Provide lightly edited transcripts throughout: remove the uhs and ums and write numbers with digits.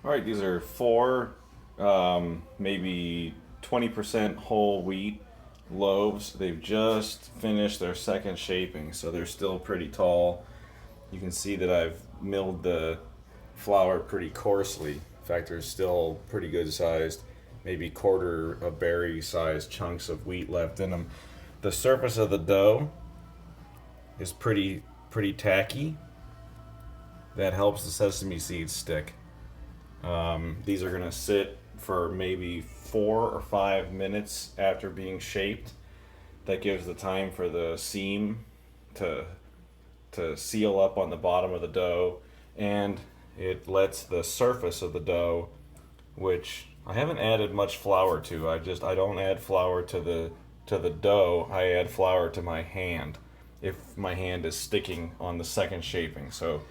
All right, these are four, maybe 20% whole wheat loaves. They've just finished their second shaping, so they're still pretty tall. You can see that I've milled the flour pretty coarsely. In fact, there's still pretty good sized, maybe quarter of berry sized chunks of wheat left in them. The surface of the dough is pretty tacky. That helps the sesame seeds stick. These are gonna sit for maybe 4 or 5 minutes after being shaped. That gives the time for the seam to seal up on the bottom of the dough, and it lets the surface of the dough, which I haven't added much flour to. I don't add flour to the dough. I add flour to my hand if my hand is sticking on the second shaping. So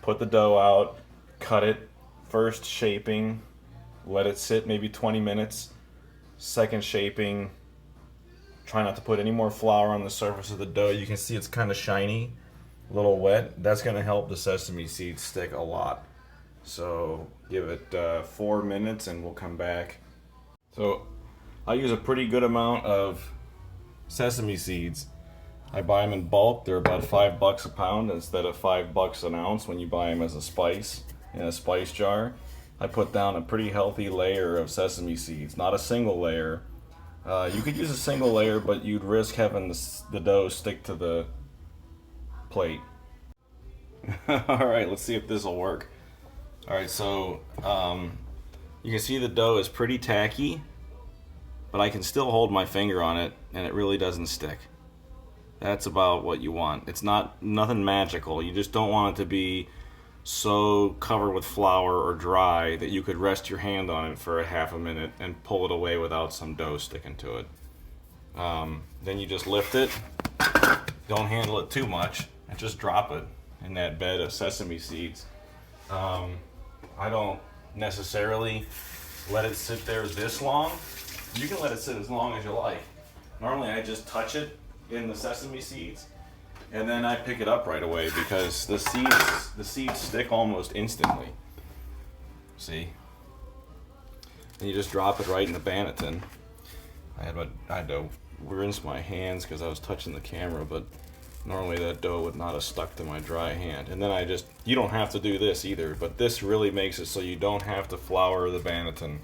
put the dough out, cut it, first shaping, let it sit maybe 20 minutes. Second shaping, try not to put any more flour on the surface of the dough. You can see it's kind of shiny, a little wet. That's going to help the sesame seeds stick a lot. So give it 4 minutes and we'll come back. So I use a pretty good amount of sesame seeds. I buy them in bulk. They're about $5 a pound instead of $5 an ounce when you buy them as a spice in a spice jar. I put down a pretty healthy layer of sesame seeds, not a single layer. You could use a single layer, but you'd risk having the dough stick to the plate. All right, let's see if this will work. All right, so you can see the dough is pretty tacky, but I can still hold my finger on it and it really doesn't stick. That's about what you want. It's nothing magical. You just don't want it to be so covered with flour or dry that you could rest your hand on it for a half a minute and pull it away without some dough sticking to it. Then you just lift it. Don't handle it too much and just drop it in that bed of sesame seeds. I don't necessarily let it sit there this long. You can let it sit as long as you like. Normally I just touch it in the sesame seeds and then I pick it up right away because the seeds stick almost instantly. See? And you just drop it right in the banneton. I had to rinse my hands because I was touching the camera, but normally that dough would not have stuck to my dry hand. And then you don't have to do this either, but this really makes it so you don't have to flour the banneton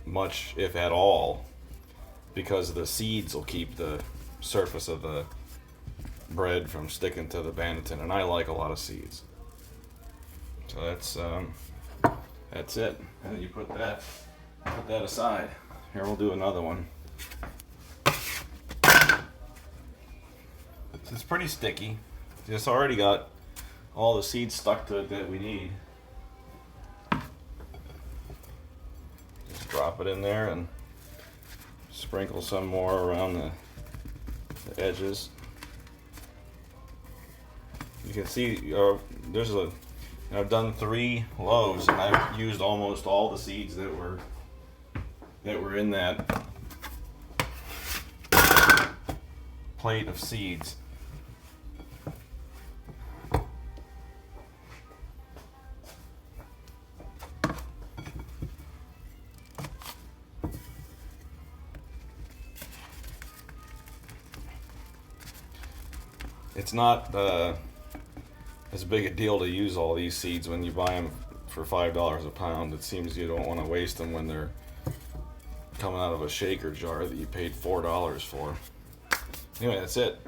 much, if at all, because the seeds will keep the surface of the bread from sticking to the banneton, and I like a lot of seeds. So that's it. And then you put that aside. Here, we'll do another one. It's pretty sticky. It's already got all the seeds stuck to it that we need. Just drop it in there and sprinkle some more around the edges. You can see I've done 3 loaves and I've used almost all the seeds that were in that plate of seeds. It's not as big a deal to use all these seeds when you buy them for $5 a pound. It seems you don't want to waste them when they're coming out of a shaker jar that you paid $4 for. Anyway, that's it.